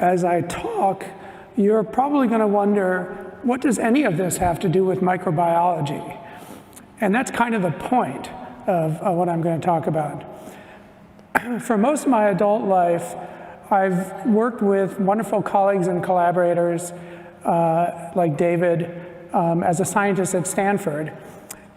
as I talk, you're probably going to wonder, what does any of this have to do with microbiology? And that's kind of the point of what I'm going to talk about. For most of my adult life, I've worked with wonderful colleagues and collaborators like David as a scientist at Stanford.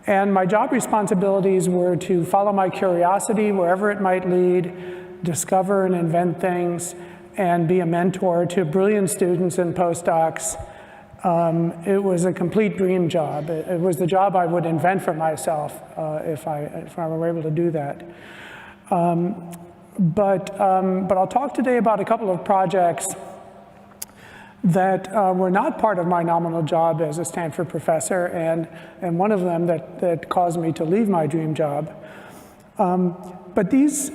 And my job responsibilities were to follow my curiosity wherever it might lead, discover and invent things, and be a mentor to brilliant students and postdocs. It was a complete dream job. It was the job I would invent for myself if I were able to do that. But I'll talk today about a couple of projects that were not part of my nominal job as a Stanford professor, and one of them that caused me to leave my dream job. But these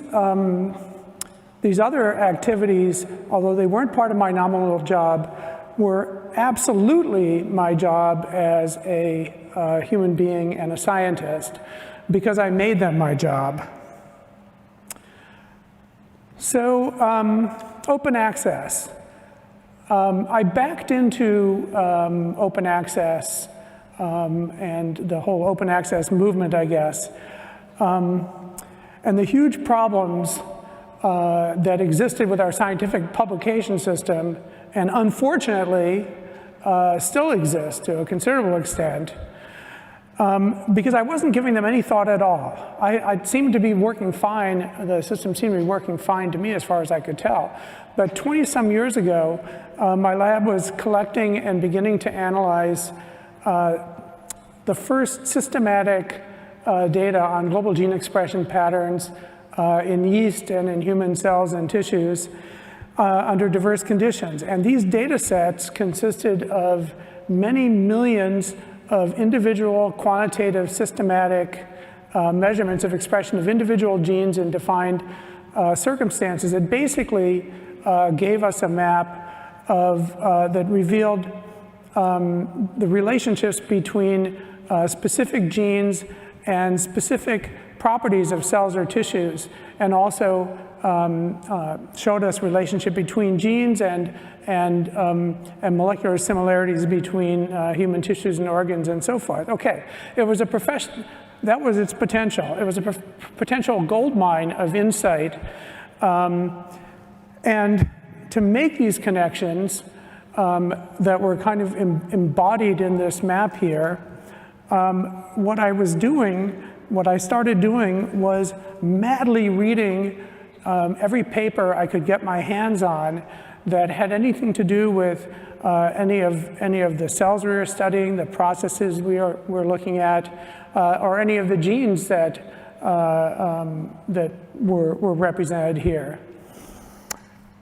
other activities, although they weren't part of my nominal job, were absolutely my job as a human being and a scientist, because I made them my job. So, open access. I backed into open access and the whole open access movement, I guess, and the huge problems that existed with our scientific publication system, and unfortunately still exist to a considerable extent, because I wasn't giving them any thought at all. I seemed to be working fine. The system seemed to be working fine to me as far as I could tell. But 20-some years ago, my lab was collecting and beginning to analyze the first systematic data on global gene expression patterns in yeast and in human cells and tissues under diverse conditions. And these data sets consisted of many millions of individual quantitative systematic measurements of expression of individual genes in defined circumstances. It basically gave us a map of, that revealed the relationships between specific genes and specific properties of cells or tissues, and also showed us relationship between genes and molecular similarities between human tissues and organs and so forth. Okay, it was a profession, that was its potential. It was a potential gold mine of insight. And to make these connections that were kind of embodied in this map here, what I started doing was madly reading every paper I could get my hands on that had anything to do with any of the cells we were studying, the processes we're looking at, or any of the genes that were represented here.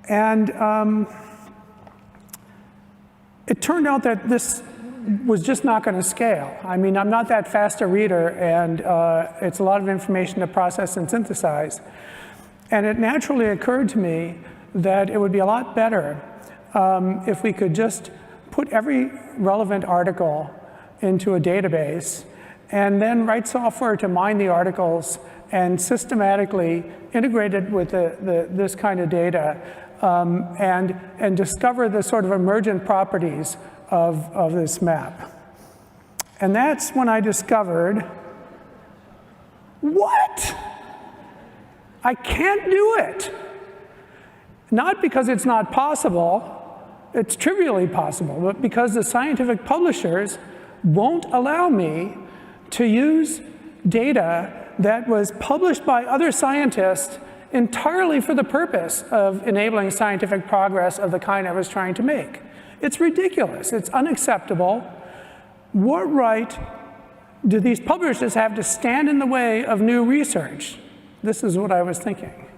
And it turned out that this was just not going to scale. I mean, I'm not that fast a reader, and it's a lot of information to process and synthesize. And it naturally occurred to me that it would be a lot better if we could just put every relevant article into a database and then write software to mine the articles and systematically integrate it with this kind of data and discover the sort of emergent properties of this map. And that's when I discovered, what? I can't do it. Not because it's not possible, it's trivially possible, but because the scientific publishers won't allow me to use data that was published by other scientists entirely for the purpose of enabling scientific progress of the kind I was trying to make. It's ridiculous, it's unacceptable. What right do these publishers have to stand in the way of new research? This is what I was thinking.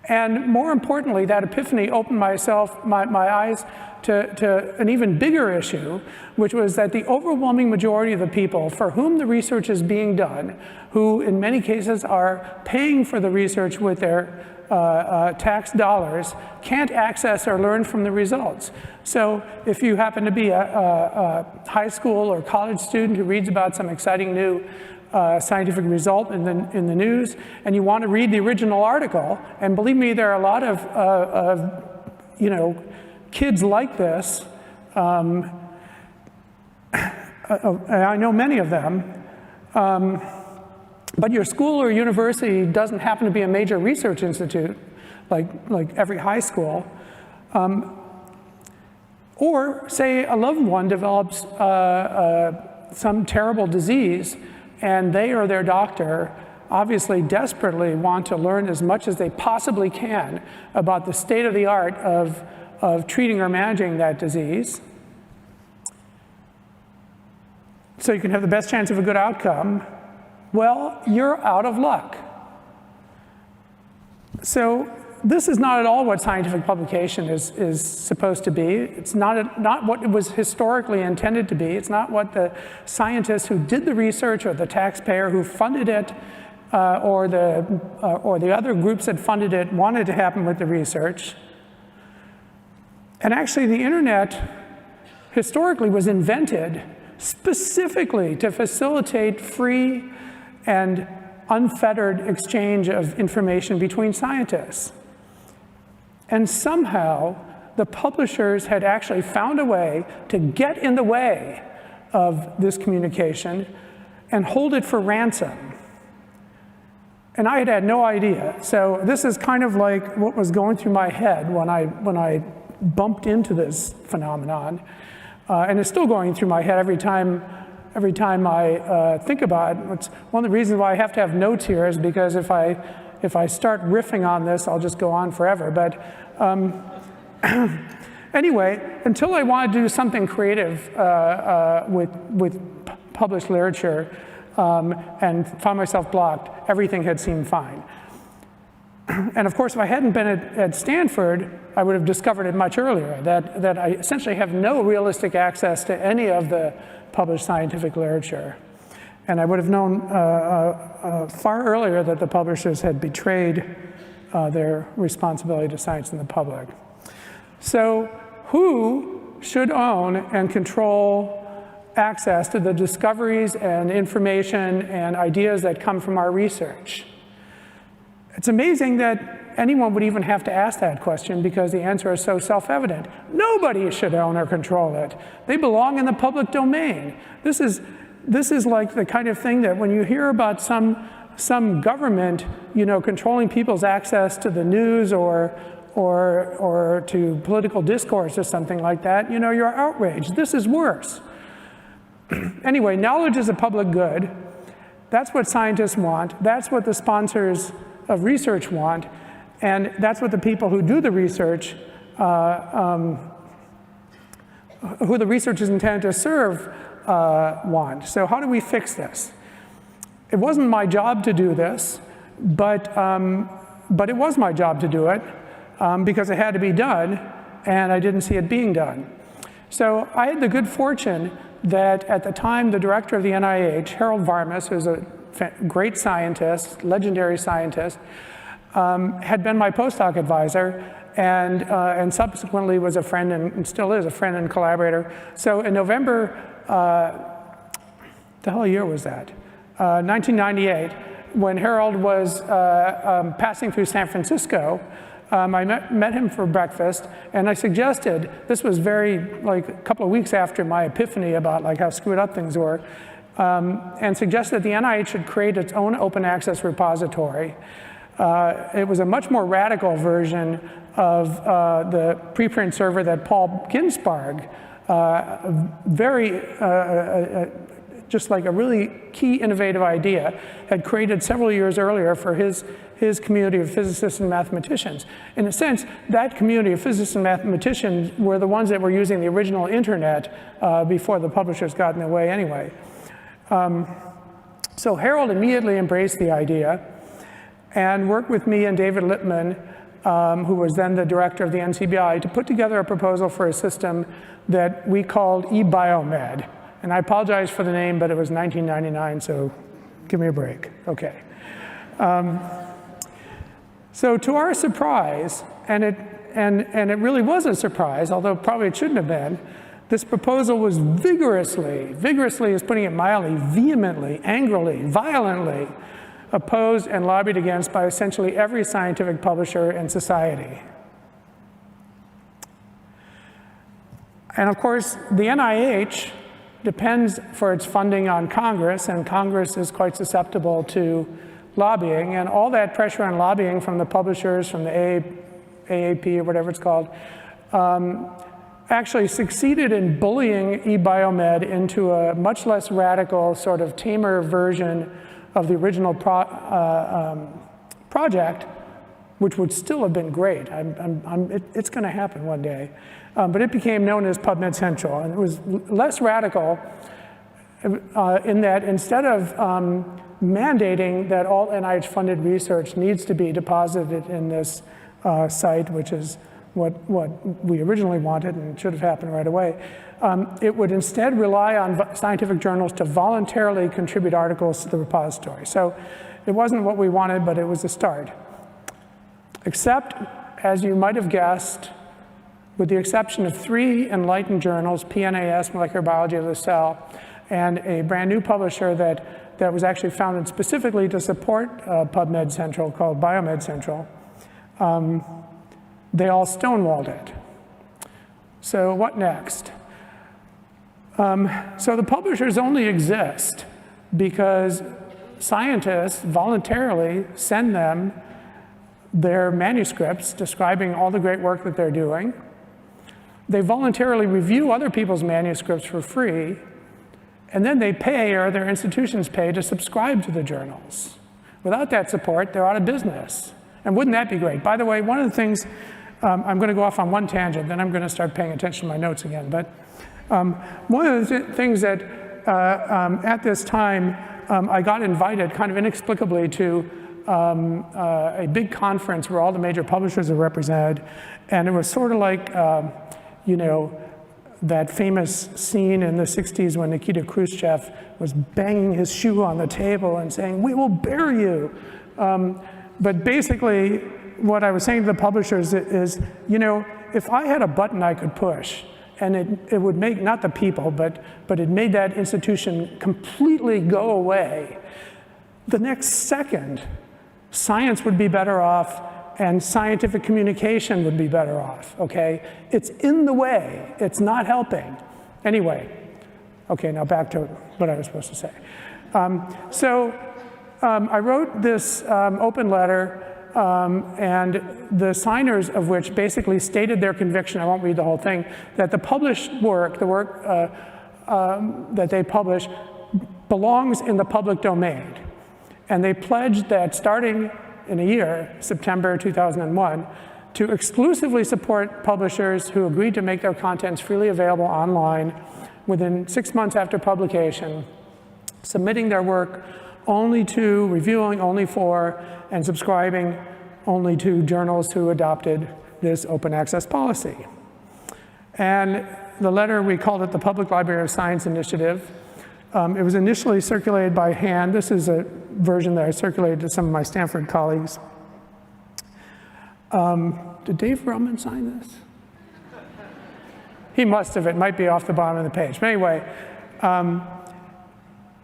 And more importantly, that epiphany opened my eyes to an even bigger issue, which was that the overwhelming majority of the people for whom the research is being done, who in many cases are paying for the research with their tax dollars, can't access or learn from the results. So if you happen to be a high school or college student who reads about some exciting new scientific result in the news, and you want to read the original article, and believe me, there are a lot of you know, kids like this, I know many of them, but your school or university doesn't happen to be a major research institute, like every high school. Or say a loved one develops some terrible disease, and they or their doctor obviously desperately want to learn as much as they possibly can about the state of the art of treating or managing that disease, so you can have the best chance of a good outcome. Well, you're out of luck. So this is not at all what scientific publication is supposed to be. It's not what it was historically intended to be. It's not what the scientists who did the research or the taxpayer who funded it or the other groups that funded it wanted to happen with the research. And actually, the internet historically was invented specifically to facilitate free and unfettered exchange of information between scientists. And somehow, the publishers had actually found a way to get in the way of this communication and hold it for ransom. And I had no idea. So this is kind of like what was going through my head when I bumped into this phenomenon. And it's still going through my head every time I think about it. It's one of the reasons why I have to have notes here is because if I start riffing on this, I'll just go on forever. But anyway, until I wanted to do something creative with published literature and found myself blocked, everything had seemed fine. And of course, if I hadn't been at Stanford, I would have discovered it much earlier, that I essentially have no realistic access to any of the published scientific literature. And I would have known far earlier that the publishers had betrayed their responsibility to science and the public. So who should own and control access to the discoveries and information and ideas that come from our research? It's amazing that anyone would even have to ask that question because the answer is so self-evident. Nobody should own or control it. They belong in the public domain. This is like the kind of thing that when you hear about some government, you know, controlling people's access to the news or to political discourse or something like that, you know, you're outraged. This is worse. Anyway, knowledge is a public good. That's what scientists want. That's what the sponsors of research want. And that's what the people who do the research, who the research is intended to serve, want. So how do we fix this? It wasn't my job to do this, but it was my job to do it because it had to be done, and I didn't see it being done. So I had the good fortune that at the time the director of the NIH, Harold Varmus, who's a great scientist, legendary scientist, had been my postdoc advisor and subsequently was a friend and still is a friend and collaborator. So in November, the hell year was that? 1998, when Harold was passing through San Francisco, I met him for breakfast, and I suggested, this was like a couple of weeks after my epiphany about like how screwed up things were, and suggested that the NIH should create its own open access repository. It was a much more radical version of the preprint server that Paul Ginsberg, just like a really key innovative idea, had created several years earlier for his community of physicists and mathematicians. In a sense, that community of physicists and mathematicians were the ones that were using the original internet before the publishers got in their way anyway. So Harold immediately embraced the idea and worked with me and David Lippman, who was then the director of the NCBI, to put together a proposal for a system that we called eBiomed. And I apologize for the name, but it was 1999, so give me a break. Okay. So to our surprise, and it really was a surprise, although probably it shouldn't have been, this proposal was vigorously is putting it mildly, vehemently, angrily, violently opposed and lobbied against by essentially every scientific publisher in society. And of course, the NIH depends for its funding on Congress, and Congress is quite susceptible to lobbying, and all that pressure on lobbying from the publishers, from the AAP or whatever it's called, actually succeeded in bullying eBiomed into a much less radical, sort of tamer version of the original project, which would still have been great. It's going to happen one day. But it became known as PubMed Central, and it was less radical in that instead of mandating that all NIH-funded research needs to be deposited in this site, which is what we originally wanted and should have happened right away, it would instead rely on scientific journals to voluntarily contribute articles to the repository. So it wasn't what we wanted, but it was a start. Except, as you might have guessed, with the exception of 3 enlightened journals, PNAS, Molecular Biology of the Cell, and a brand new publisher that was actually founded specifically to support PubMed Central called Biomed Central, they all stonewalled it. So what next? So the publishers only exist because scientists voluntarily send them their manuscripts describing all the great work that they're doing. They voluntarily review other people's manuscripts for free, and then they pay, or their institutions pay, to subscribe to the journals. Without that support, they're out of business. And wouldn't that be great? By the way, one of the things, I'm going to go off on one tangent, then I'm going to start paying attention to my notes again. But one of the things that at this time, I got invited kind of inexplicably to a big conference where all the major publishers are represented. And it was sort of like, you know, that famous scene in the 60s when Nikita Khrushchev was banging his shoe on the table and saying, "We will bury you." But basically, what I was saying to the publishers is, you know, if I had a button I could push, and it would make, not the people, but it made that institution completely go away, the next second, science would be better off, and scientific communication would be better off, okay? It's in the way, it's not helping. Anyway, okay, now back to what I was supposed to say. I wrote this open letter, and the signers of which basically stated their conviction, I won't read the whole thing, that the published work, the work that they publish, belongs in the public domain. And they pledged that starting in a year, September 2001, to exclusively support publishers who agreed to make their contents freely available online within 6 months after publication, submitting their work only to, reviewing only for, and subscribing only to journals who adopted this open access policy. And the letter, we called it the Public Library of Science Initiative. It was initially circulated by hand. This is a version that I circulated to some of my Stanford colleagues. Did Dave Ruhlman sign this? He must have. It might be off the bottom of the page. But anyway,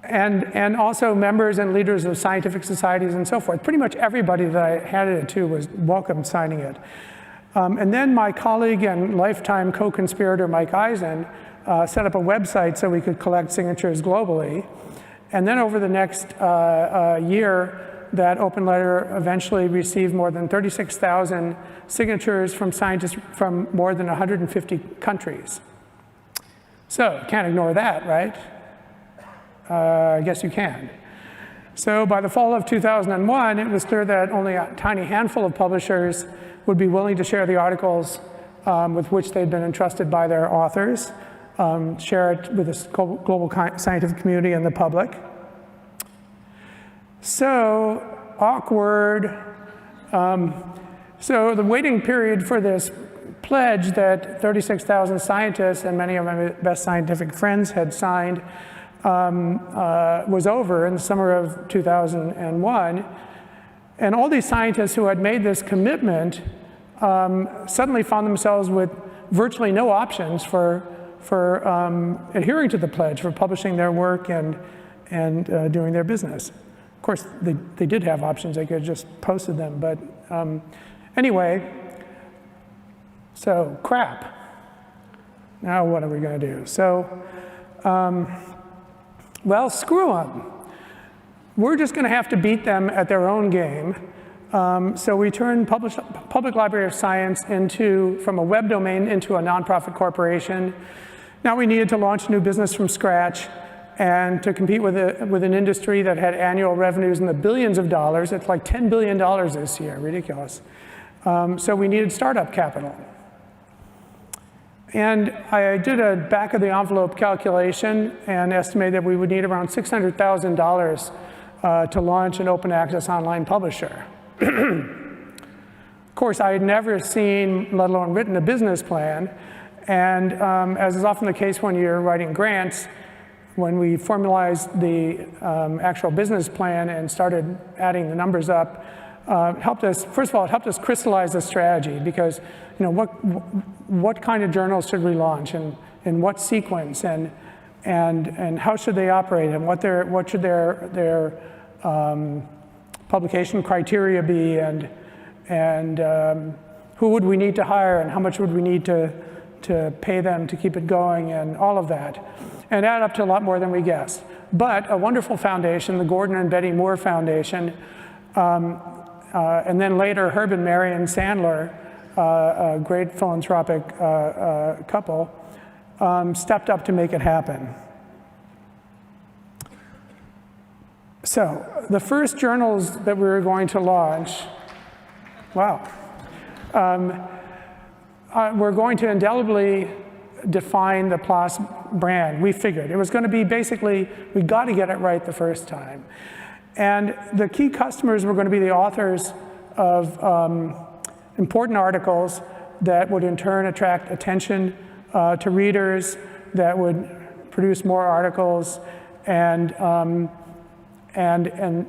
and also members and leaders of scientific societies and so forth. Pretty much everybody that I handed it to was welcome signing it. And then my colleague and lifetime co-conspirator Mike Eisen set up a website so we could collect signatures globally. And then over the next year, that open letter eventually received more than 36,000 signatures from scientists from more than 150 countries. So, can't ignore that, right? I guess you can. So by the fall of 2001, it was clear that only a tiny handful of publishers would be willing to share the articles with which they'd been entrusted by their authors, share it with the global scientific community and the public. So awkward. So the waiting period for this pledge that 36,000 scientists and many of my best scientific friends had signed was over in the summer of 2001. And all these scientists who had made this commitment suddenly found themselves with virtually no options for adhering to the pledge, for publishing their work and doing their business. Of course, they did have options. They could have just posted them. But anyway, so crap. Now what are we going to do? So, well, screw them. We're just going to have to beat them at their own game. So we turned Public Library of Science from a web domain into a nonprofit corporation. Now we needed to launch a new business from scratch and to compete with an industry that had annual revenues in the billions of dollars. It's like $10 billion this year, ridiculous. So we needed startup capital. And I did a back of the envelope calculation and estimated that we would need around $600,000 to launch an open access online publisher. Of course, I had never seen, let alone written, a business plan. And as is often the case when you're writing grants, when we formalized the actual business plan and started adding the numbers up, first of all, it helped us crystallize the strategy, because what kind of journals should we launch, and in what sequence, and how should they operate, and what should their publication criteria be, and who would we need to hire, and how much would we need to pay them to keep it going, and all of that, and add up to a lot more than we guessed. But a wonderful foundation, the Gordon and Betty Moore Foundation, and then later Herb and Marion Sandler, a great philanthropic couple, stepped up to make it happen. So the first journals that we were going to launch, wow, we're going to indelibly define the PLOS brand. We figured it was going to be basically, we got to get it right the first time. And the key customers were going to be the authors of important articles that would in turn attract attention to readers, that would produce more articles, and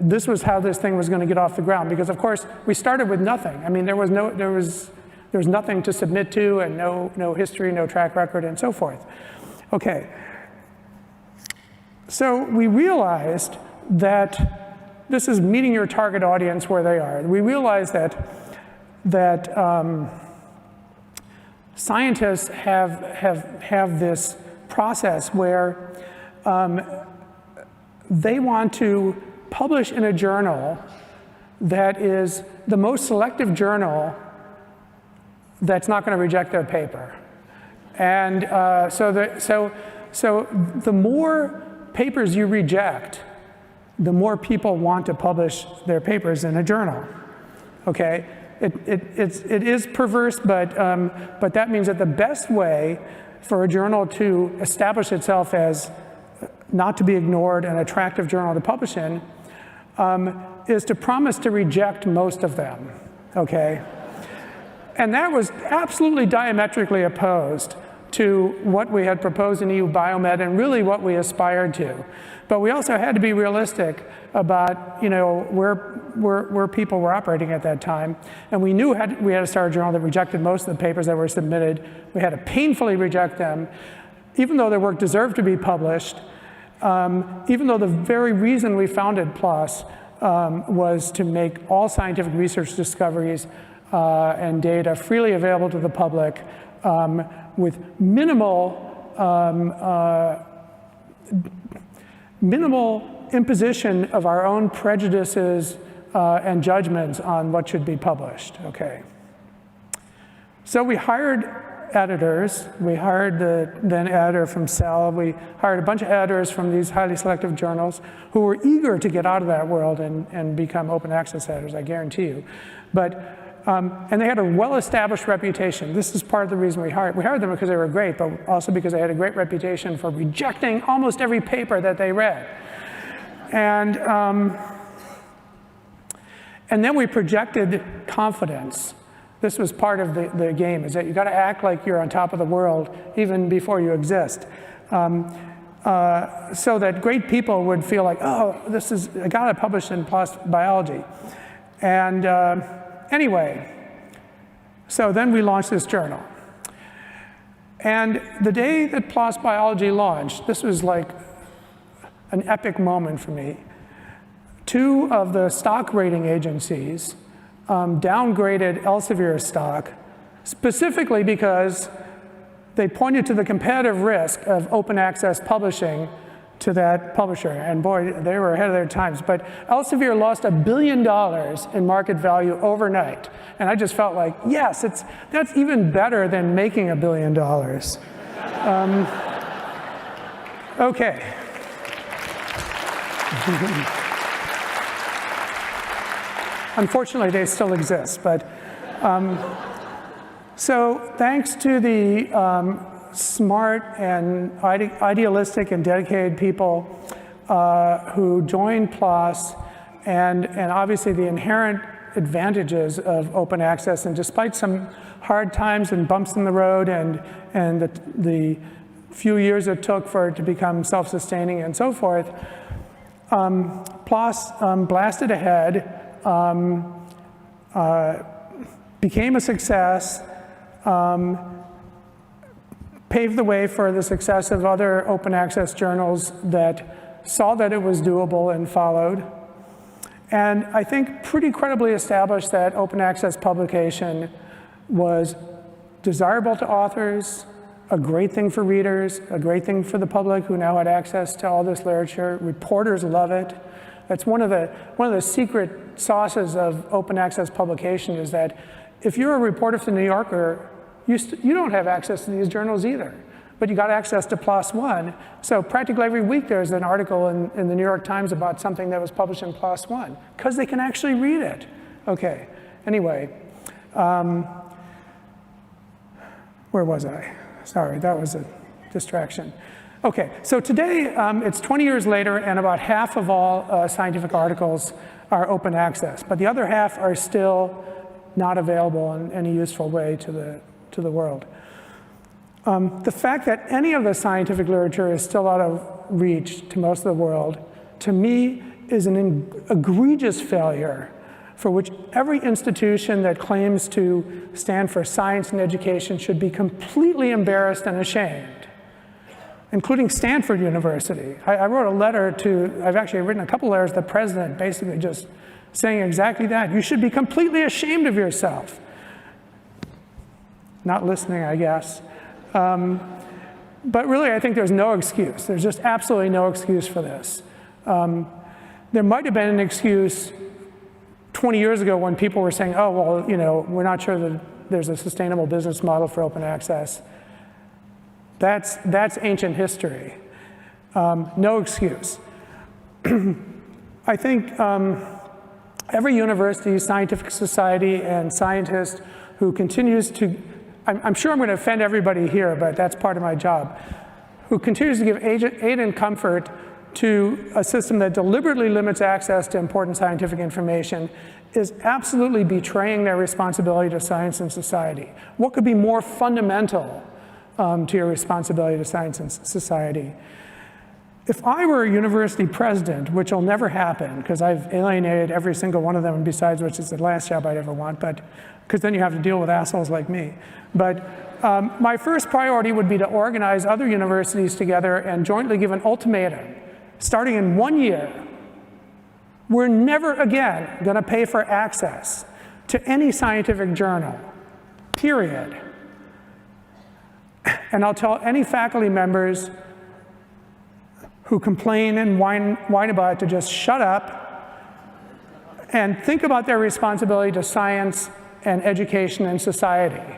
this was how this thing was going to get off the ground. Because of course we started with nothing. I mean, there was nothing to submit to, and no history, no track record, and so forth. Okay. So we realized that this is meeting your target audience where they are. We realized that scientists have this process where they want to publish in a journal that is the most selective journal that's not going to reject their paper. And so the more papers you reject, the more people want to publish their papers in a journal. Okay, it is perverse, but that means that the best way for a journal to establish itself as not to be ignored, an attractive journal to publish in, is to promise to reject most of them. Okay. And that was absolutely diametrically opposed to what we had proposed in EU Biomed, and really what we aspired to. But we also had to be realistic about where people were operating at that time. And we knew we had to start a journal that rejected most of the papers that were submitted. We had to painfully reject them, even though their work deserved to be published, even though the very reason we founded PLOS was to make all scientific research discoveries and data freely available to the public, with minimal imposition of our own prejudices and judgments on what should be published. Okay. So we hired editors. We hired the then editor from Cell. We hired a bunch of editors from these highly selective journals who were eager to get out of that world and become open access editors, I guarantee you. But and they had a well-established reputation. This is part of the reason we hired them, because they were great, but also because they had a great reputation for rejecting almost every paper that they read. And then we projected confidence. This was part of the game, is that you got to act like you're on top of the world even before you exist. So that great people would feel like, oh, I got to publish in PLOS Biology. And anyway, so then we launched this journal. And the day that PLOS Biology launched, this was like an epic moment for me. 2 of the stock rating agencies downgraded Elsevier's stock, specifically because they pointed to the competitive risk of open access publishing to that publisher. And boy, they were ahead of their times. But Elsevier lost $1 billion in market value overnight. And I just felt like, yes, that's even better than making $1 billion. Okay. Unfortunately, they still exist. But so thanks to the smart and idealistic and dedicated people who joined PLOS, and obviously the inherent advantages of open access, and despite some hard times and bumps in the road and the few years it took for it to become self-sustaining and so forth, PLOS blasted ahead, became a success, paved the way for the success of other open access journals that saw that it was doable and followed. And I think pretty credibly established that open access publication was desirable to authors, a great thing for readers, a great thing for the public who now had access to all this literature. Reporters love it. That's one of the secret sauces of open access publication, is that if you're a reporter for the New Yorker, you don't have access to these journals either, but you got access to PLOS One. So practically every week there's an article in the New York Times about something that was published in PLOS One, because they can actually read it. Okay, anyway, where was I? Sorry, that was a distraction. Okay, so today it's 20 years later, and about half of all scientific articles are open access, but the other half are still not available in any useful way to the world. The fact that any of the scientific literature is still out of reach to most of the world, to me, is an egregious failure for which every institution that claims to stand for science and education should be completely embarrassed and ashamed, including Stanford University. I wrote a letter I've actually written a couple letters to the president, basically just saying exactly that. You should be completely ashamed of yourself. Not listening, I guess. But really, I think there's no excuse. There's just absolutely no excuse for this. There might have been an excuse 20 years ago when people were saying, oh, well, we're not sure that there's a sustainable business model for open access. That's ancient history. No excuse. I think every university, scientific society, and scientist who continues to, I'm sure I'm going to offend everybody here, but that's part of my job, who continues to give aid and comfort to a system that deliberately limits access to important scientific information is absolutely betraying their responsibility to science and society. What could be more fundamental to your responsibility to science and society? If I were a university president, which will never happen, because I've alienated every single one of them, besides which is the last job I'd ever want, but because then you have to deal with assholes like me. But my first priority would be to organize other universities together and jointly give an ultimatum, starting in 1 year. We're never again going to pay for access to any scientific journal, period. And I'll tell any faculty members who complain and whine about it to just shut up and think about their responsibility to science and education and society.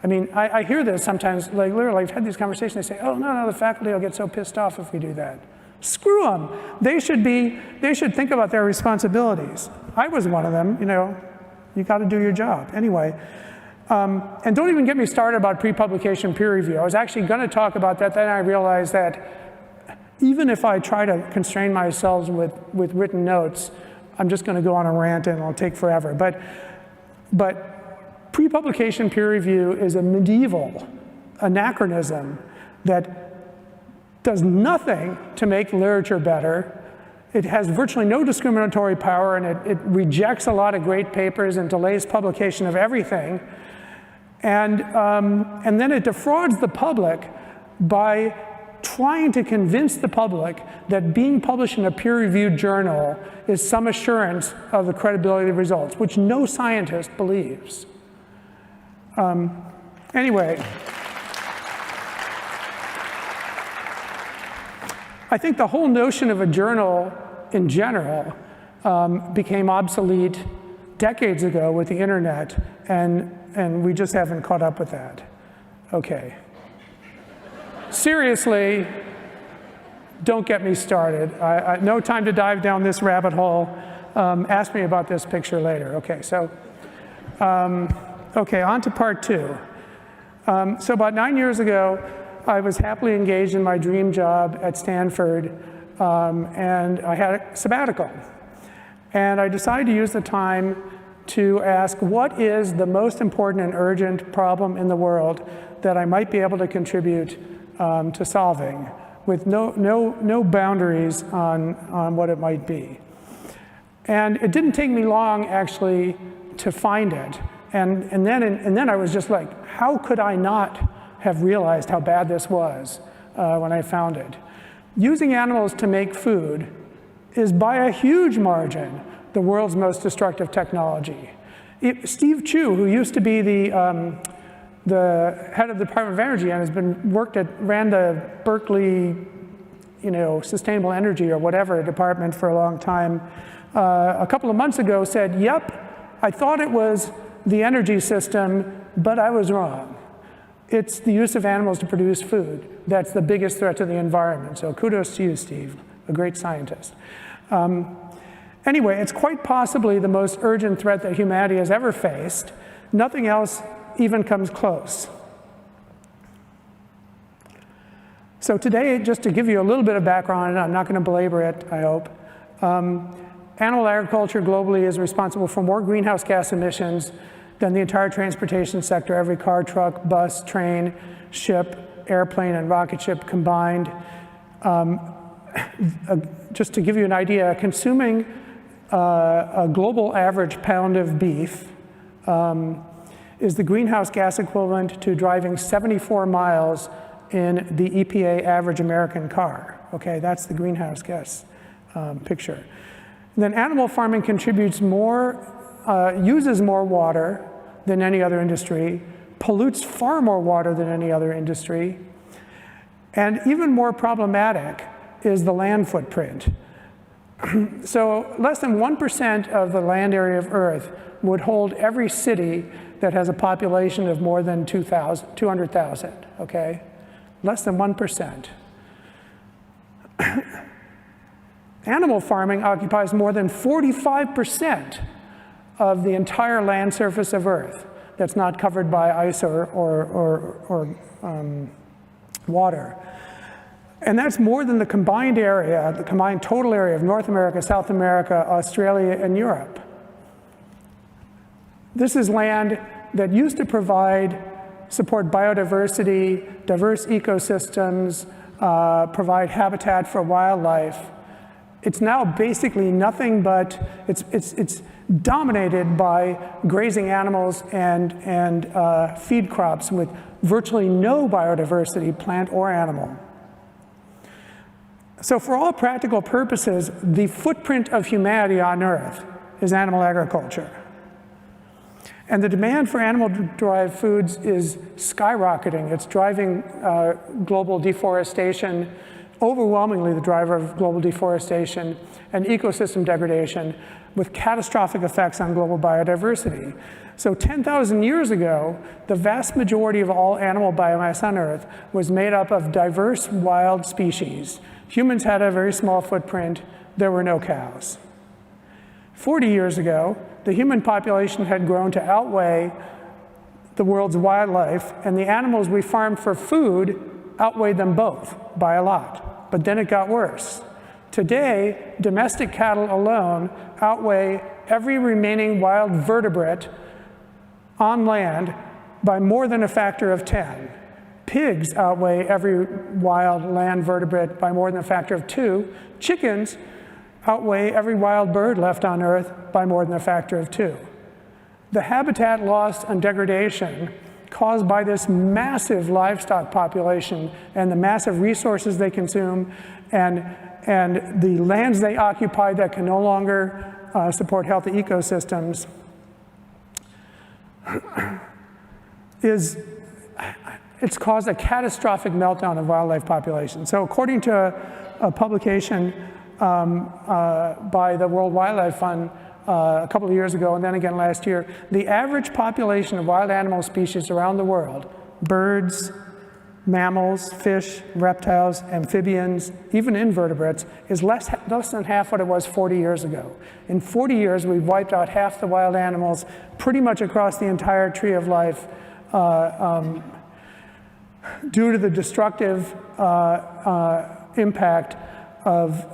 I mean, I hear this sometimes, like literally, I've had these conversations, they say, oh, no, the faculty will get so pissed off if we do that. Screw them. They should think about their responsibilities. I was one of them, you got to do your job. Anyway, and don't even get me started about pre-publication peer review. I was actually going to talk about that, then I realized that even if I try to constrain myself with written notes, I'm just going to go on a rant and it'll take forever. But pre-publication peer review is a medieval anachronism that does nothing to make literature better. It has virtually no discriminatory power, and it rejects a lot of great papers and delays publication of everything. And then it defrauds the public by trying to convince the public that being published in a peer-reviewed journal is some assurance of the credibility of the results, which no scientist believes. Anyway, I think the whole notion of a journal in general became obsolete decades ago with the internet, and we just haven't caught up with that. Okay. Seriously, don't get me started. No time to dive down this rabbit hole. Ask me about this picture later. Okay, so, okay, on to part two. So about 9 years ago, I was happily engaged in my dream job at Stanford, and I had a sabbatical. And I decided to use the time to ask, what is the most important and urgent problem in the world that I might be able to contribute to solving, with no boundaries on what it might be. And it didn't take me long, actually, to find it. And then I was just like, how could I not have realized how bad this was when I found it? Using animals to make food is by a huge margin the world's most destructive technology. Steve Chu, who used to be the head of the Department of Energy and has ran the Berkeley, sustainable energy or whatever department for a long time, a couple of months ago said, yep, I thought it was the energy system, but I was wrong. It's the use of animals to produce food that's the biggest threat to the environment. So kudos to you, Steve, a great scientist. Anyway, it's quite possibly the most urgent threat that humanity has ever faced. Nothing else even comes close. So today, just to give you a little bit of background, and I'm not going to belabor it, I hope, animal agriculture globally is responsible for more greenhouse gas emissions than the entire transportation sector, every car, truck, bus, train, ship, airplane, and rocket ship combined. Just to give you an idea, consuming a global average pound of beef is the greenhouse gas equivalent to driving 74 miles in the EPA average American car. Okay, that's the greenhouse gas picture. And then animal farming contributes more, uses more water than any other industry, pollutes far more water than any other industry, and even more problematic is the land footprint. So less than 1% of the land area of Earth would hold every city that has a population of more than 200,000, okay? Less than 1%. Animal farming occupies more than 45% of the entire land surface of Earth that's not covered by ice or water. And that's more than the combined area, the combined total area of North America, South America, Australia, and Europe. This is land that used to support biodiversity, diverse ecosystems, provide habitat for wildlife. It's now basically nothing but, it's dominated by grazing animals and feed crops with virtually no biodiversity, plant or animal. So for all practical purposes, the footprint of humanity on Earth is animal agriculture. And the demand for animal-derived foods is skyrocketing. It's driving global deforestation, overwhelmingly the driver of global deforestation and ecosystem degradation, with catastrophic effects on global biodiversity. So 10,000 years ago, the vast majority of all animal biomass on Earth was made up of diverse wild species. Humans had a very small footprint. There were no cows. 40 years ago, the human population had grown to outweigh the world's wildlife, and the animals we farmed for food outweighed them both by a lot. But then it got worse. Today, domestic cattle alone outweigh every remaining wild vertebrate on land by more than a factor of 10. Pigs outweigh every wild land vertebrate by more than a factor of 2. Chickens outweigh every wild bird left on Earth by more than a factor of 2. The habitat loss and degradation caused by this massive livestock population and the massive resources they consume and the lands they occupy that can no longer support healthy ecosystems is it's caused a catastrophic meltdown of wildlife populations. So according to a publication by the World Wildlife Fund a couple of years ago and then again last year, the average population of wild animal species around the world, birds, mammals, fish, reptiles, amphibians, even invertebrates, is less than half what it was 40 years ago. In 40 years, we've wiped out half the wild animals pretty much across the entire tree of life due to the destructive impact of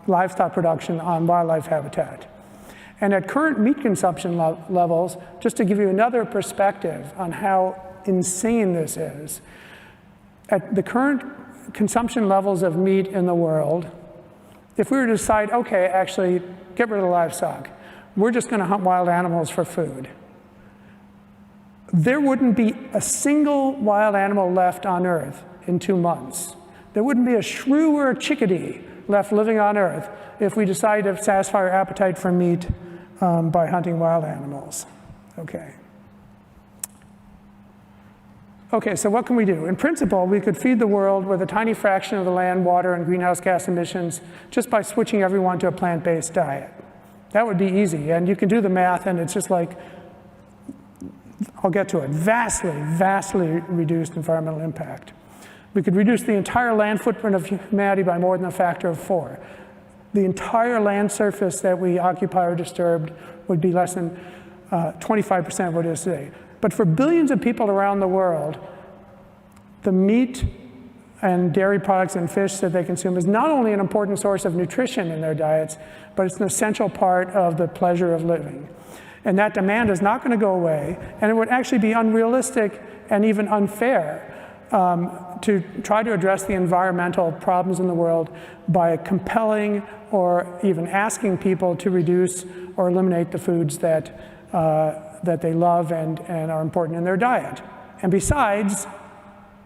livestock production on wildlife habitat. And at current meat consumption levels, just to give you another perspective on how insane this is, at the current consumption levels of meat in the world, if we were to decide, okay, actually, get rid of the livestock, we're just going to hunt wild animals for food, there wouldn't be a single wild animal left on Earth in 2 months. There wouldn't be a shrew or a chickadee left living on Earth if we decide to satisfy our appetite for meat by hunting wild animals. Okay. Okay, so what can we do? In principle, we could feed the world with a tiny fraction of the land, water, and greenhouse gas emissions just by switching everyone to a plant-based diet. That would be easy, and you can do the math, and it's just like, I'll get to it, vastly reduced environmental impact. We could reduce the entire land footprint of humanity by more than a factor of 4. The entire land surface that we occupy or disturb would be less than 25% of what it is today. But for billions of people around the world, the meat and dairy products and fish that they consume is not only an important source of nutrition in their diets, but it's an essential part of the pleasure of living. And that demand is not going to go away, and it would actually be unrealistic and even unfair to try to address the environmental problems in the world by compelling or even asking people to reduce or eliminate the foods that they love and are important in their diet. And besides,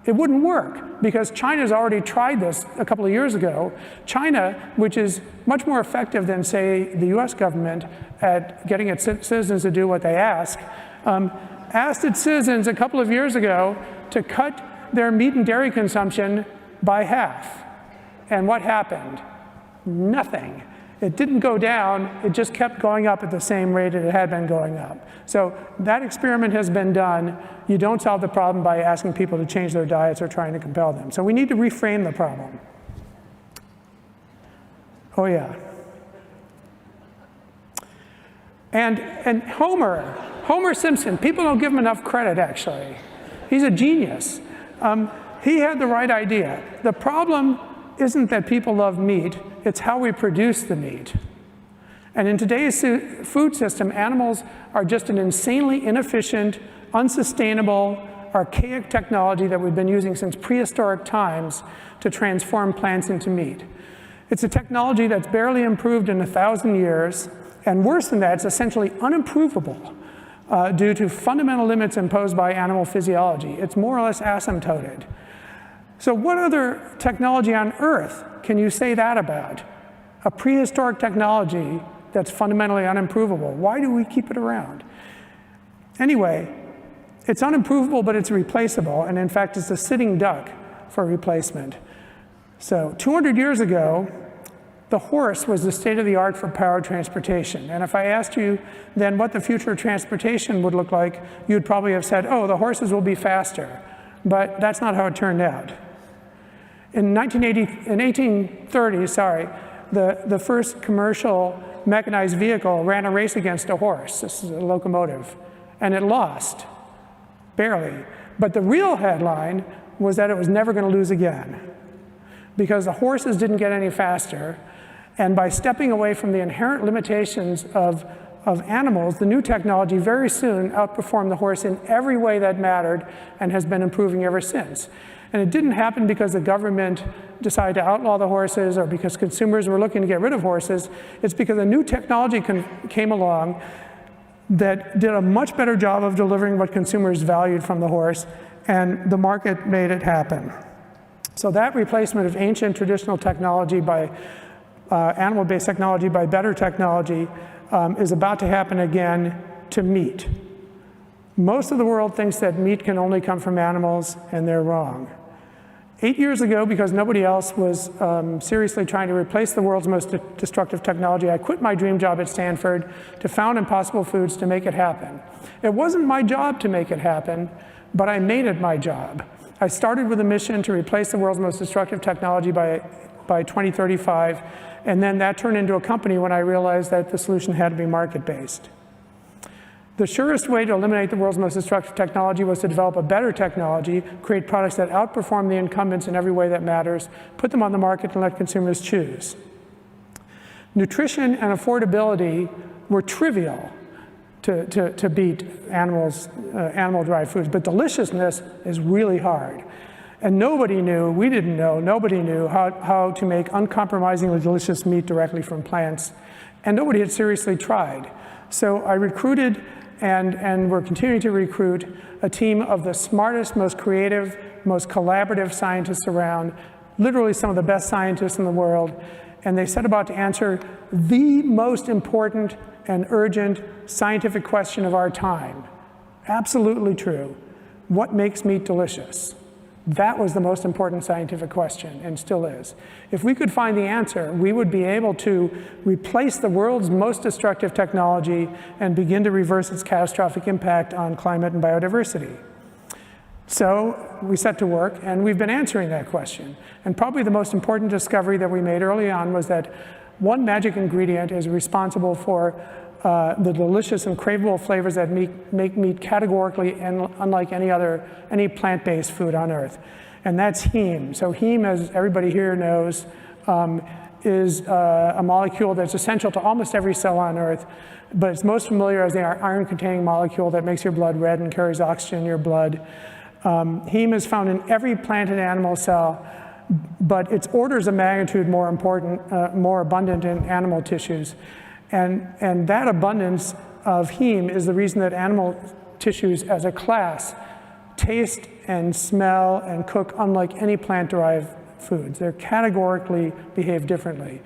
it wouldn't work because China's already tried this a couple of years ago. China, which is much more effective than, say, the US government at getting its citizens to do what they ask, asked its citizens a couple of years ago to cut their meat and dairy consumption by half. And what happened? Nothing. It didn't go down, it just kept going up at the same rate it had been going up. So that experiment has been done. You don't solve the problem by asking people to change their diets or trying to compel them. So we need to reframe the problem. Oh yeah. And Homer Simpson, people don't give him enough credit actually. He's a genius. He had the right idea. The problem isn't that people love meat, it's how we produce the meat. And in today's food system, animals are just an insanely inefficient, unsustainable, archaic technology that we've been using since prehistoric times to transform plants into meat. It's a technology that's barely improved in 1,000 years, and worse than that, it's essentially unimprovable due to fundamental limits imposed by animal physiology. It's more or less asymptoted. So what other technology on Earth can you say that about? A prehistoric technology that's fundamentally unimprovable. Why do we keep it around? Anyway, it's unimprovable, but it's replaceable, and in fact, it's a sitting duck for replacement. So 200 years ago, the horse was the state-of-the-art for power transportation. And if I asked you then what the future of transportation would look like, you'd probably have said, oh, the horses will be faster. But that's not how it turned out. In 1830, the first commercial mechanized vehicle ran a race against a horse. This is a locomotive. And it lost, barely. But the real headline was that it was never going to lose again, because the horses didn't get any faster. And by stepping away from the inherent limitations of animals, the new technology very soon outperformed the horse in every way that mattered and has been improving ever since. And it didn't happen because the government decided to outlaw the horses or because consumers were looking to get rid of horses. It's because a new technology came along that did a much better job of delivering what consumers valued from the horse, and the market made it happen. So that replacement of ancient traditional technology by animal-based technology by better technology is about to happen again to meat. Most of the world thinks that meat can only come from animals, and they're wrong. 8 years ago, because nobody else was seriously trying to replace the world's most destructive technology, I quit my dream job at Stanford to found Impossible Foods to make it happen. It wasn't my job to make it happen, but I made it my job. I started with a mission to replace the world's most destructive technology by 2035, and then that turned into a company when I realized that the solution had to be market-based. The surest way to eliminate the world's most destructive technology was to develop a better technology, create products that outperform the incumbents in every way that matters, put them on the market and let consumers choose. Nutrition and affordability were trivial to beat animal-derived foods, but deliciousness is really hard. And nobody knew, we didn't know, nobody knew how to make uncompromisingly delicious meat directly from plants, and nobody had seriously tried. So I recruited, and we're continuing to recruit, a team of the smartest, most creative, most collaborative scientists around, literally some of the best scientists in the world, and they set about to answer the most important and urgent scientific question of our time. Absolutely true. What makes meat delicious? That was the most important scientific question, and still is. If we could find the answer, we would be able to replace the world's most destructive technology and begin to reverse its catastrophic impact on climate and biodiversity. So we set to work, and we've been answering that question. And probably the most important discovery that we made early on was that one magic ingredient is responsible for the delicious and craveable flavors that make meat categorically unlike any plant-based food on Earth, and that's heme. So heme, as everybody here knows, is a molecule that's essential to almost every cell on Earth, but it's most familiar as the iron-containing molecule that makes your blood red and carries oxygen in your blood. Heme is found in every plant and animal cell, but it's orders of magnitude more abundant in animal tissues. And that abundance of heme is the reason that animal tissues as a class taste and smell and cook unlike any plant-derived foods. They're categorically behave differently.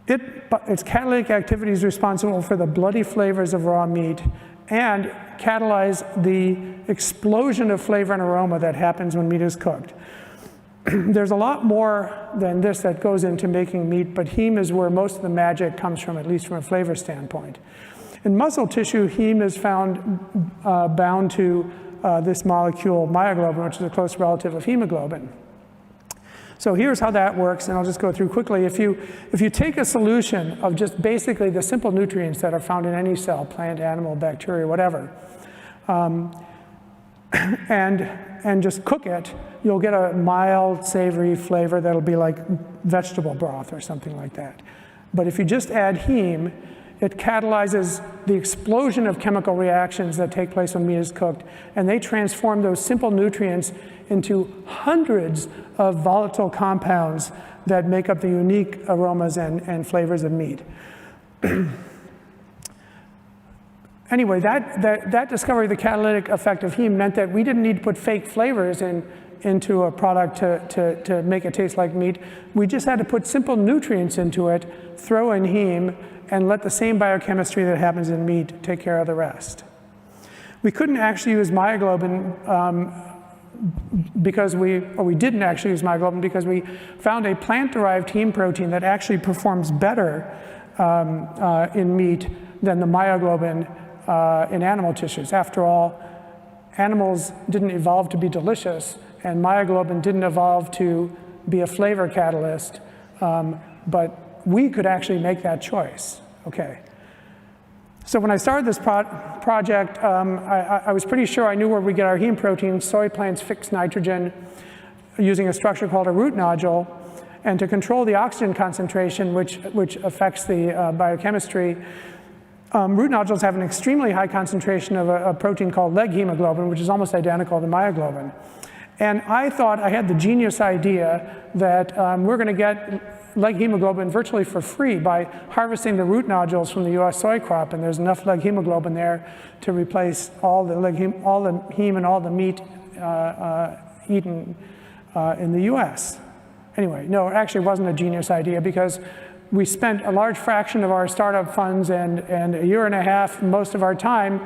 Its catalytic activity is responsible for the bloody flavors of raw meat and catalyze the explosion of flavor and aroma that happens when meat is cooked. There's a lot more than this that goes into making meat, but heme is where most of the magic comes from, at least from a flavor standpoint. In muscle tissue, heme is found bound to this molecule, myoglobin, which is a close relative of hemoglobin. So here's how that works, and I'll just go through quickly. If you take a solution of just basically the simple nutrients that are found in any cell, plant, animal, bacteria, whatever, and just cook it, you'll get a mild, savory flavor that'll be like vegetable broth or something like that. But if you just add heme, it catalyzes the explosion of chemical reactions that take place when meat is cooked, and they transform those simple nutrients into hundreds of volatile compounds that make up the unique aromas and flavors of meat. Anyway, that discovery of the catalytic effect of heme meant that we didn't need to put fake flavors into a product to make it taste like meat. We just had to put simple nutrients into it, throw in heme, and let the same biochemistry that happens in meat take care of the rest. We couldn't actually use myoglobin we didn't actually use myoglobin because we found a plant-derived heme protein that actually performs better in meat than the myoglobin in animal tissues. After all, animals didn't evolve to be delicious, and myoglobin didn't evolve to be a flavor catalyst, but we could actually make that choice. Okay. So when I started this project, I was pretty sure I knew where we get our heme protein. Soy plants fix nitrogen using a structure called a root nodule. And to control the oxygen concentration, which affects the biochemistry, root nodules have an extremely high concentration of a protein called leg hemoglobin, which is almost identical to myoglobin. And I thought I had the genius idea that we're going to get leg hemoglobin virtually for free by harvesting the root nodules from the US soy crop, and there's enough leg hemoglobin there to replace all the heme and all the meat eaten in the US. Anyway, no, it actually wasn't a genius idea because we spent a large fraction of our startup funds and a year and a half, most of our time,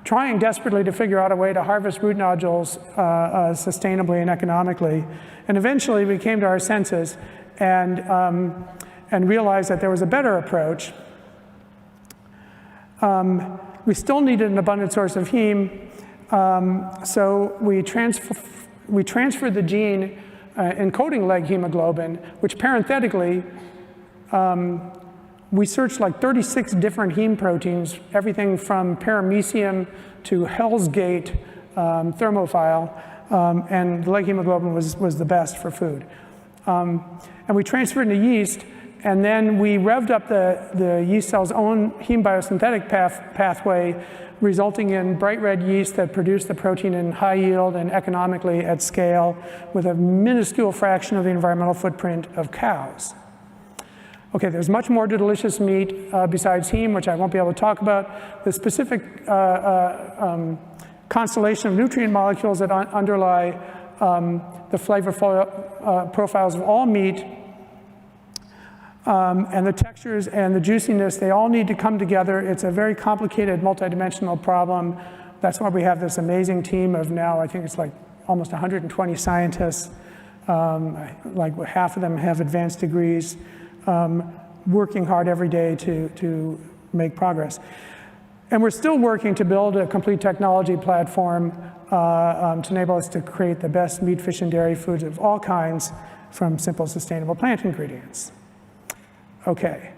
trying desperately to figure out a way to harvest root nodules sustainably and economically. And eventually we came to our senses and realized that there was a better approach. We still needed an abundant source of heme, so we transferred the gene encoding leg hemoglobin, which parenthetically, we searched like 36 different heme proteins, everything from paramecium to Hell's Gate thermophile, and the leg hemoglobin was the best for food. And we transferred into yeast, and then we revved up the yeast cell's own heme biosynthetic pathway, resulting in bright red yeast that produced the protein in high yield and economically at scale with a minuscule fraction of the environmental footprint of cows. Okay, there's much more to delicious meat besides heme, which I won't be able to talk about. The specific constellation of nutrient molecules that underlie the flavor profiles of all meat, and the textures and the juiciness, they all need to come together. It's a very complicated, multidimensional problem. That's why we have this amazing team of now, I think it's like almost 120 scientists. Like half of them have advanced degrees, working hard every day to make progress. And we're still working to build a complete technology platform to enable us to create the best meat, fish, and dairy foods of all kinds from simple, sustainable plant ingredients. Okay,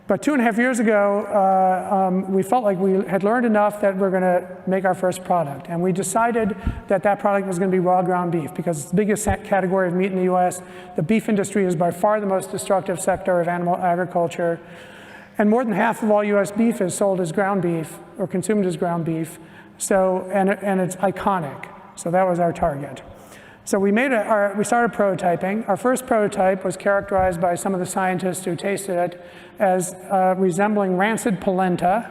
but 2.5 years ago, we felt like we had learned enough that we're gonna make our first product. And we decided that that product was gonna be raw ground beef because it's the biggest category of meat in the US. The beef industry is by far the most destructive sector of animal agriculture. And more than half of all US beef is sold as ground beef or consumed as ground beef. So, and it's iconic. So that was our target. So we started prototyping. Our first prototype was characterized by some of the scientists who tasted it as resembling rancid polenta.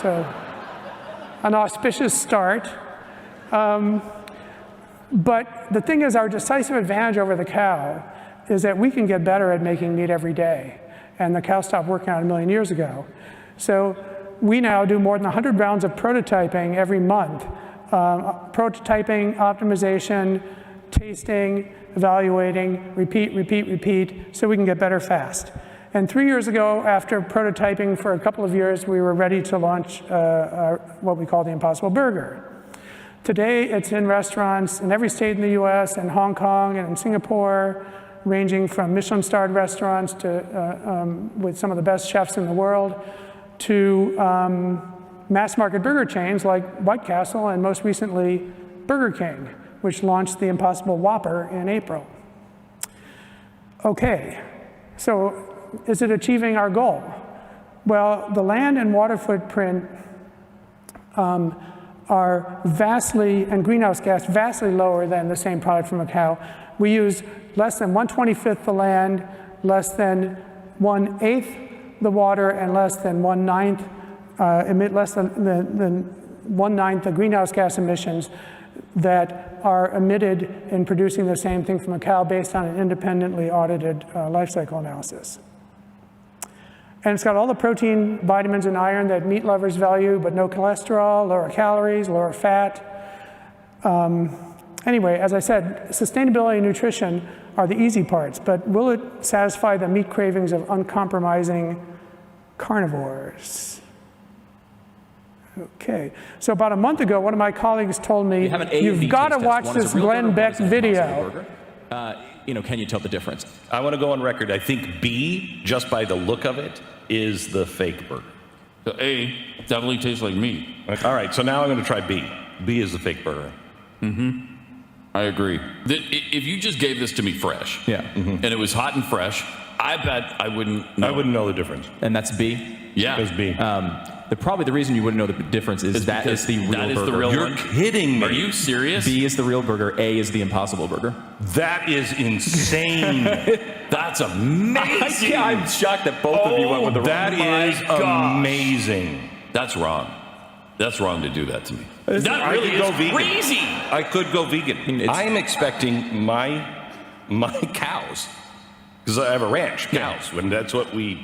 So an auspicious start. But the thing is, our decisive advantage over the cow is that we can get better at making meat every day. And the cow stopped working on it 1 million years ago. So we now do more than 100 rounds of prototyping every month. Prototyping, optimization, tasting, evaluating, repeat, so we can get better fast. And 3 years ago, after prototyping for a couple of years, we were ready to launch what we call the Impossible Burger. Today, it's in restaurants in every state in the US and Hong Kong and in Singapore, ranging from Michelin-starred restaurants to, with some of the best chefs in the world, to mass market burger chains like White Castle and most recently Burger King, which launched the Impossible Whopper in April. Okay, so is it achieving our goal? Well, the land and water footprint are vastly, and greenhouse gas vastly lower than the same product from a cow. We use less than 1/25 the land, less than 1/8 the water, and less than 1/9 emit less than 1/9 the greenhouse gas emissions that are emitted in producing the same thing from a cow based on an independently audited life cycle analysis. And it's got all the protein, vitamins, and iron that meat lovers value, but no cholesterol, lower calories, lower fat. Anyway, as I said, sustainability and nutrition are the easy parts, but will it satisfy the meat cravings of uncompromising carnivores? Okay, so about a month ago, one of my colleagues told me, you've got to watch this Glenn Beck video. Can you tell the difference? I want to go on record. I think B, just by the look of it, is the fake burger. The A definitely tastes like meat. All right, so now I'm going to try B. B is the fake burger. Mm-hmm. I agree. If you just gave this to me fresh, and it was hot and fresh, I bet I wouldn't know. I wouldn't know the difference. And that's B? Yeah. That's B. Probably the reason you wouldn't know the difference is that is the real burger. The real You're one. kidding me. Are you serious? B is the real burger. A is the Impossible Burger. That is insane. That's amazing. I'm shocked that both of you went with the wrong. That is amazing. That's wrong. That's wrong to do that to me. That really is crazy. I could go vegan. I am expecting my cows, because I have a ranch, cows, and that's what we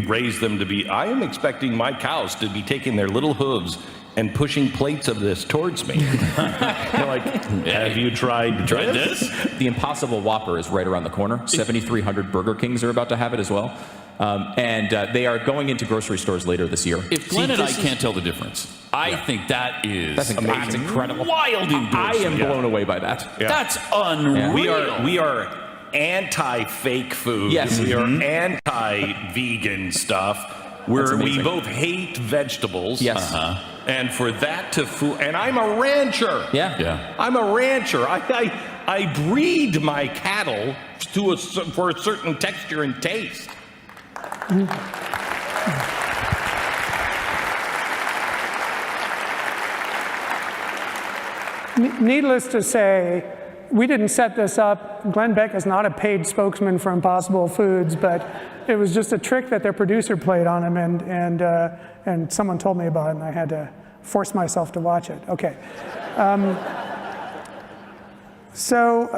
raise them to be. I am expecting my cows to be taking their little hooves and pushing plates of this towards me. They're like, have you tried this? The Impossible Whopper is right around the corner. 7,300 Burger Kings are about to have it as well. And they are going into grocery stores later this year. If Glenn and I can't tell the difference, I think that's amazing. That's incredible. Wild endorsement. I am blown away by that. Yeah. That's unreal. We are anti-fake food. Yes. We are anti-vegan stuff. We both hate vegetables. Yes. And for that to and I'm a rancher. Yeah. I'm a rancher. I breed my cattle for a certain texture and taste. Needless to say, we didn't set this up. Glenn Beck is not a paid spokesman for Impossible Foods, but it was just a trick that their producer played on him, and someone told me about it, and I had to force myself to watch it. Okay. So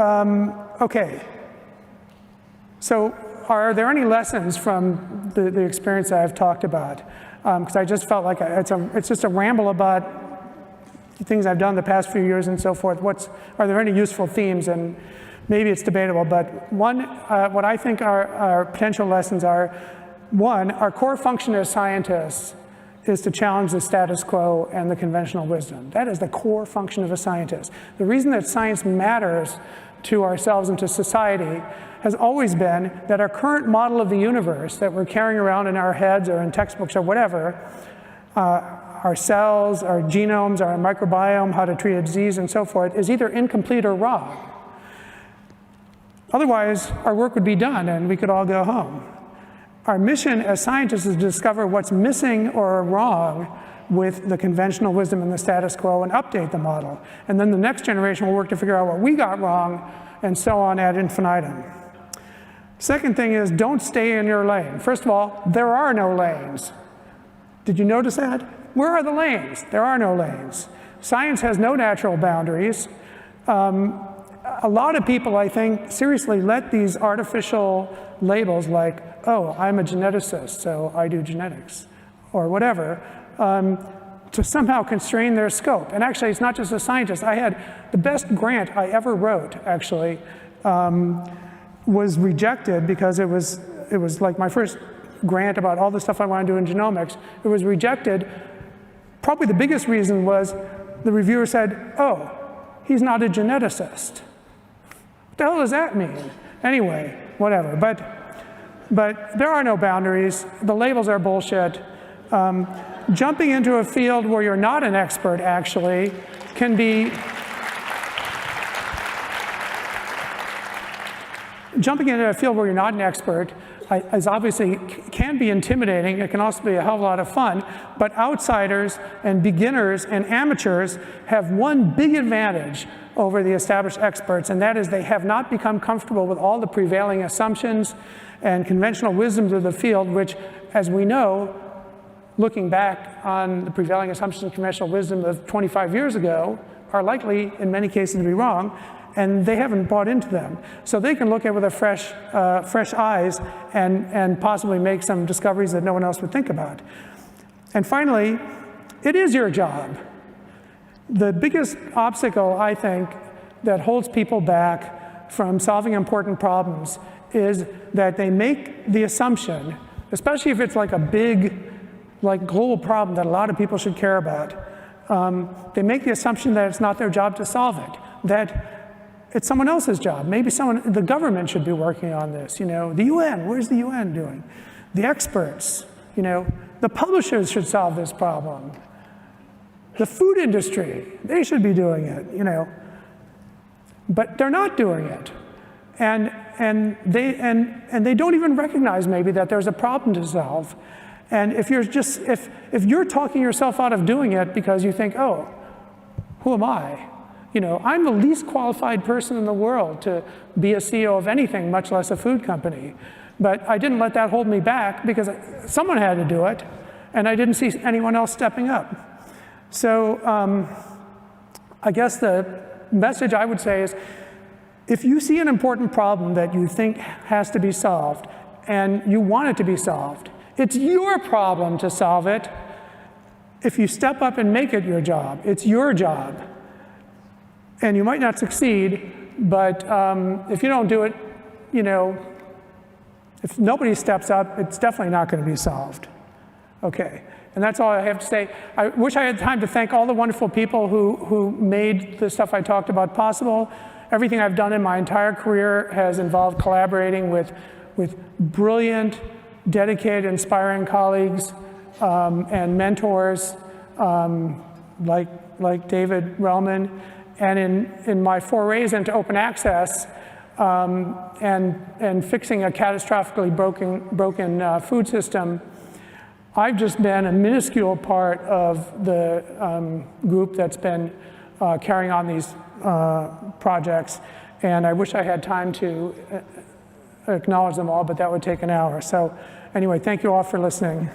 are there any lessons from the experience that I've talked about? Because I just felt like it's just a ramble about things I've done the past few years and so forth. Are there any useful themes? And maybe it's debatable, but one, what I think our potential lessons are, one, our core function as scientists is to challenge the status quo and the conventional wisdom. That is the core function of a scientist. The reason that science matters to ourselves and to society has always been that our current model of the universe that we're carrying around in our heads or in textbooks or whatever, our cells, our genomes, our microbiome, how to treat a disease and so forth, is either incomplete or wrong. Otherwise, our work would be done and we could all go home. Our mission as scientists is to discover what's missing or wrong with the conventional wisdom and the status quo and update the model. And then the next generation will work to figure out what we got wrong and so on ad infinitum. Second thing is, don't stay in your lane. First of all, there are no lanes. Did you notice that? Where are the lanes? There are no lanes. Science has no natural boundaries. A lot of people, I think, seriously let these artificial labels like, oh, I'm a geneticist, so I do genetics, or whatever, to somehow constrain their scope. And actually, it's not just a scientist. I had the best grant I ever wrote, actually, was rejected because it was like my first grant about all the stuff I want to do in genomics. It was rejected. Probably the biggest reason was the reviewer said, oh, he's not a geneticist. What the hell does that mean? Anyway, whatever. But there are no boundaries. The labels are bullshit. Jumping into a field where you're not an expert, actually, can be jumping into a field where you're not an expert is obviously can be intimidating. It can also be a hell of a lot of fun. But outsiders and beginners and amateurs have one big advantage over the established experts, and that is they have not become comfortable with all the prevailing assumptions and conventional wisdoms of the field, which, as we know, looking back on the prevailing assumptions and conventional wisdom of 25 years ago, are likely, in many cases, to be wrong, and they haven't bought into them. So they can look at it with a fresh eyes and possibly make some discoveries that no one else would think about. And finally, it is your job. The biggest obstacle, I think, that holds people back from solving important problems is that they make the assumption, especially if it's like a big, like global problem that a lot of people should care about, they make the assumption that it's not their job to solve it, that it's someone else's job. Maybe the government should be working on this, the UN, where's the UN doing? The experts, the publishers should solve this problem. The food industry, they should be doing it, but they're not doing it. And they don't even recognize maybe that there's a problem to solve. And if you're talking yourself out of doing it because you think, oh, who am I? I'm the least qualified person in the world to be a CEO of anything, much less a food company. But I didn't let that hold me back because someone had to do it, and I didn't see anyone else stepping up. So I guess the message I would say is, if you see an important problem that you think has to be solved, and you want it to be solved, it's your problem to solve it. if you step up and make it your job, it's your job. And you might not succeed, but if you don't do it, you know, if nobody steps up, it's definitely not going to be solved. Okay, and that's all I have to say. I wish I had time to thank all the wonderful people who made the stuff I talked about possible. Everything I've done in my entire career has involved collaborating with brilliant, dedicated, inspiring colleagues and mentors like David Relman. And in my forays into open access and fixing a catastrophically broken food system, I've just been a minuscule part of the group that's been carrying on these projects. And I wish I had time to acknowledge them all, but that would take an hour. So anyway, thank you all for listening.